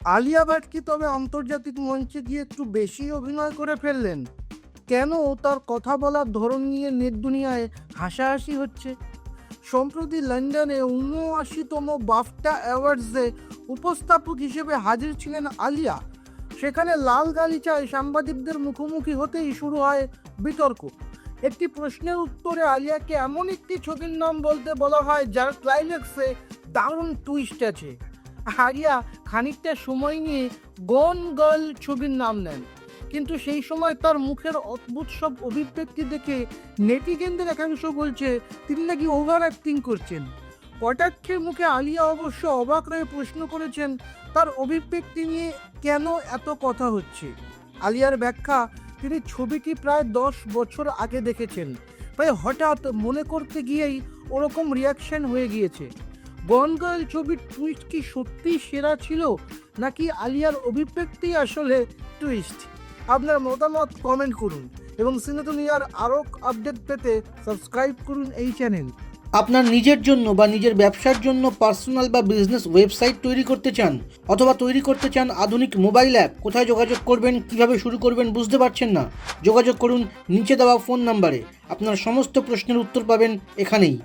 আলিয়া ভাট কি তবে আন্তর্জাতিক মঞ্চে গিয়ে একটু বেশি অভিনয় করে ফেললেন? কেন তার কথা বলার ধরন নিয়ে নেট দুনিয়ায় হাসাহাসি হচ্ছে? সম্প্রতি লন্ডনে ৭৯তম বাফটা অ্যাওয়ার্ডসে উপস্থাপক হিসেবে হাজির ছিলেন আলিয়া। সেখানে লাল গালিচায় সাংবাদিকদের মুখোমুখি হতেই শুরু হয় বিতর্ক। একটি প্রশ্নের উত্তরে আলিয়াকে এমন একটি ছবির নাম বলতে বলা হয় যার ক্লাইম্যাক্সে দারুণ টুইস্ট আছে। আলিয়া খানিকটা সময় নিয়ে গন গার্ল ছবির নাম নেন, কিন্তু সেই সময় তার মুখের অদ্ভুত সব অভিব্যক্তি দেখে নেটিজেনদের একাংশ বলছে তিনি নাকি ওভার অ্যাক্টিং করছেন। কটাক্ষের মুখে আলিয়া অবশ্য অবাক হয়ে প্রশ্ন করেছেন তার অভিব্যক্তি নিয়ে কেন এত কথা হচ্ছে। আলিয়ার ব্যাখ্যা, তিনি ছবিটি প্রায় 10 বছর আগে দেখেছেন, তাই হঠাৎ মনে করতে গিয়েই ওরকম রিয়াকশন হয়ে গিয়েছে। গনগার্ল ছবির টুইস্ট কি সত্যিই সেরা ছিল, নাকি আলিয়ার অভিব্যক্তি আসলে টুইস্ট? আপনার মতামত কমেন্ট করুন এবং সিনে দুনিয়ার আরও আপডেট পেতে সাবস্ক্রাইব করুন এই চ্যানেল। আপনার নিজের জন্য বা নিজের ব্যবসার জন্য পার্সোনাল বা বিজনেস ওয়েবসাইট তৈরি করতে চান, অথবা তৈরি করতে চান আধুনিক মোবাইল অ্যাপ, কোথায় যোগাযোগ করবেন, কিভাবে শুরু করবেন বুঝতে পারছেন না? যোগাযোগ করুন নিচে দেওয়া ফোন নাম্বারে। আপনার সমস্ত প্রশ্নের উত্তর পাবেন এখানেই।